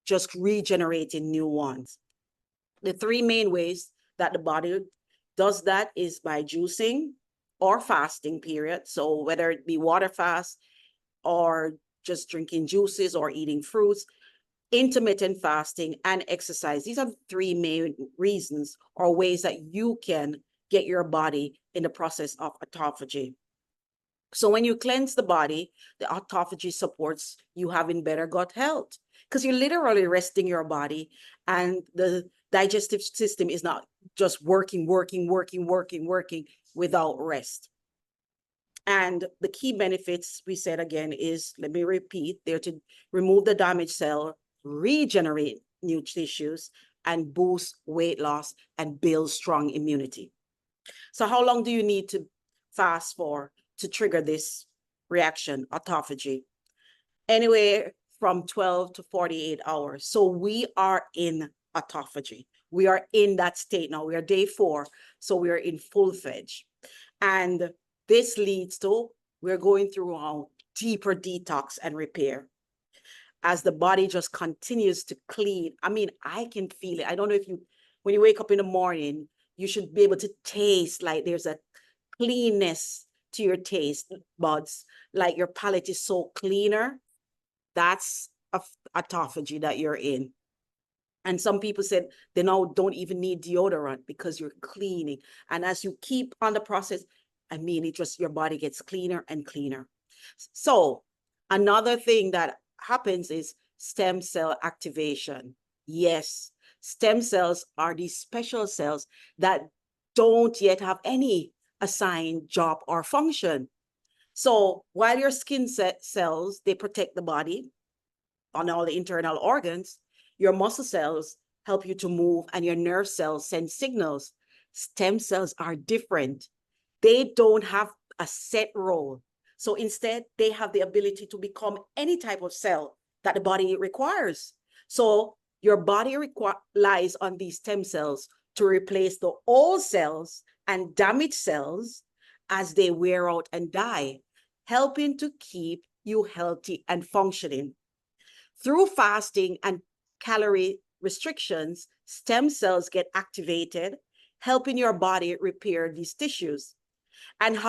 just regenerating new ones. The three main ways that the body does that is by juicing or fasting period. So whether it be water fast or just drinking juices or eating fruits, intermittent fasting, and exercise. These are the three main reasons or ways that you can get your body in the process of autophagy. So when you cleanse the body, the autophagy supports you having better gut health because you're literally resting your body, and the digestive system is not just working without rest. And the key benefits, we said again, is, let me repeat, they're to remove the damaged cell, regenerate new tissues, and boost weight loss and build strong immunity. So how long do you need to fast for to trigger this reaction, autophagy? Anywhere from 12 to 48 hours. So we are in autophagy. We are in that state now. We are day 4, so we are in full-fledged. And this leads to, we're going through a deeper detox and repair as the body just continues to clean. I mean, I can feel it. I don't know if you, when you wake up in the morning, you should be able to taste like there's a cleanness to your taste buds, like your palate is so cleaner. That's a autophagy that you're in. And some people said they now don't even need deodorant because you're cleaning. And as you keep on the process, I mean, it just, your body gets cleaner and cleaner. So another thing that happens is stem cell activation. Yes, stem cells are these special cells that don't yet have any assigned job or function. So while your skin cells, they protect the body on all the internal organs, your muscle cells help you to move, and your nerve cells send signals. Stem cells are different. They don't have a set role. So instead, they have the ability to become any type of cell that the body requires. So your body relies on these stem cells to replace the old cells and damaged cells as they wear out and die, helping to keep you healthy and functioning. Through fasting and calorie restrictions, stem cells get activated, helping your body repair these tissues. And how